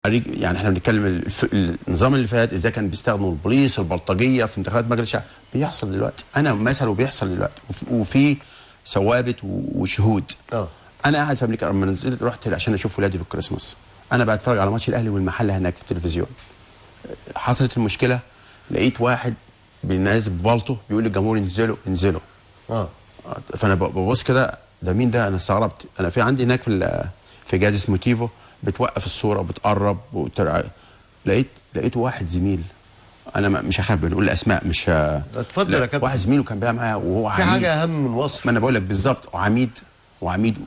يعني احنا بنتكلم النظام اللي فات ازاي كان بيستخدموا البوليس والبلطجيه في انتخابات مجلس الشعب. بيحصل دلوقتي، انا مثل وبيحصل دلوقتي وفي ثوابت وشهود. انا قاعد في امريكا لما نزلت رحت عشان اشوف ولادي في الكريسماس. انا بتفرج على ماتش الاهلي والمحله هناك في التلفزيون. حصلت المشكله، لقيت واحد بينازل ببلطه بيقول للجمهور انزلوا انزلوا. فانا ببص كده، ده مين ده؟ انا استغربت. انا في عندي هناك في جهاز اسمه تيفو بتوقف الصوره وبتقرب لقيت واحد زميل. انا مش هخاف بنقول الاسماء، مش اتفضل يا كابتن. واحد زميله كان بيلعب معايا وهو عميد. في حاجه اهم من وصف. ما انا بقول لك بالظبط، وعميد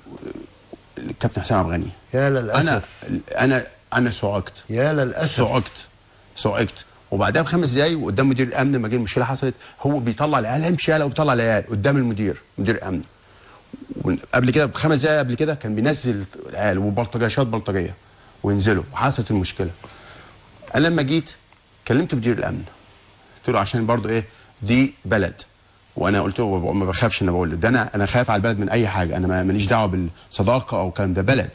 الكابتن حسام عبد الغني. يا للاسف. انا صعقت. يا للاسف. صعقت وبعدها ب5 دقايق وقدام مدير الامن لما جه المشكله حصلت، هو بيطلع العيال، امشي يالا، وبيطلع العيال قدام مدير الامن. قبل كده ب5 دقايق قبل كده كان بينزل العيال بلطجيه وينزلوا، وحصلت المشكله. انا لما جيت كلمت مدير الامن، قلت له عشان برضو ايه، دي بلد، وانا قلت له ما بخافش. انا بقول له ده انا خايف على البلد من اي حاجه، انا ماليش دعوه بالصداقه او كلام، ده بلد،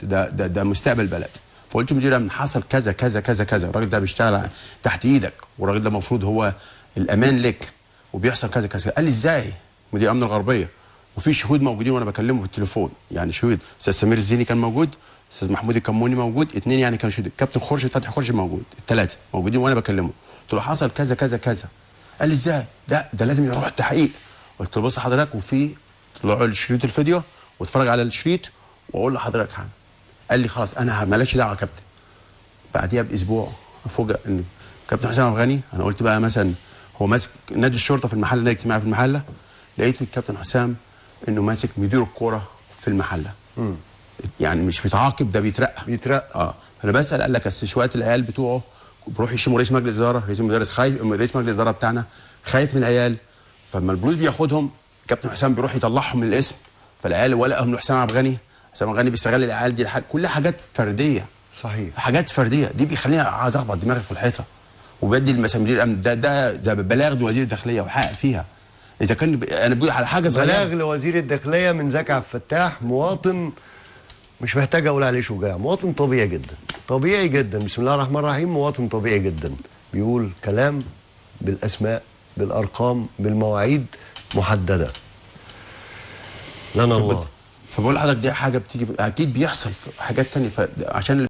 ده مستقبل بلد. فقلت له مدير الامن حصل كذا كذا كذا كذا، الراجل ده بيشتغل تحت ايدك، والراجل ده المفروض هو الامان لك، وبيحصل كذا كذا. قال لي ازاي؟ مدير امن الغربيه، وفي شهود موجودين وانا بكلمه بالتليفون، يعني شهود. استاذ سمير الزيني كان موجود، استاذ محمود الكموني موجود، 2 يعني كانوا شهود، كابتن خورشيد فتحي خورشيد موجود، ال3 موجودين وانا بكلمه. قلت له حصل كذا كذا كذا. قال لي ازاي؟ ده لازم يروح التحقيق. قلت له بص حضرتك، وفي طلعوا الشريط الفيديو واتفرج على الشريط واقول لحضرتك حاجه. قال لي خلاص انا مالكش دعوه يا كابتن. بعديها باسبوع افوجئ ان كابتن حسام عبد الغني، انا قلت بقى مثلا هو ماسك نادي الشرطه في المحله، نادي اجتماعي في المحله، لقيت الكابتن حسام انه ماسك مدير الكوره في المحله. يعني مش بيتعاقب، ده بيترقى. انا بسال، قال لك اصل شويه العيال بتوعه بيروحوا يشموا رئيس مجلس الاداره، رئيس مجلس الاداره بتاعنا خايف من العيال، فلما البوليس بياخدهم كابتن حسام بيروح يطلعهم من الاسم، فالعيال ولقهم له حسام عبد الغني. حسام عبد الغني بيستغل العيال دي، كلها حاجات فرديه. صحيح. حاجات فرديه دي بيخليني عايز اخبط دماغي في الحيطه، وبدي مدير الامن ده زي بلاغ لوزير الداخليه وحقق فيها. اذا كان انا بقول على حاجه صغيره، بلاغ لوزير الداخليه من زكي عبد الفتاح، مواطن مش محتاج اقول عليه شجاع، مواطن طبيعي جدا، طبيعي جدا، بسم الله الرحمن الرحيم، مواطن طبيعي جدا، بيقول كلام بالاسماء بالارقام بالمواعيد محدده. لنا الله. فبقول لحضرتك دي حاجه بتيجي، اكيد بيحصل حاجات ثانيه عشان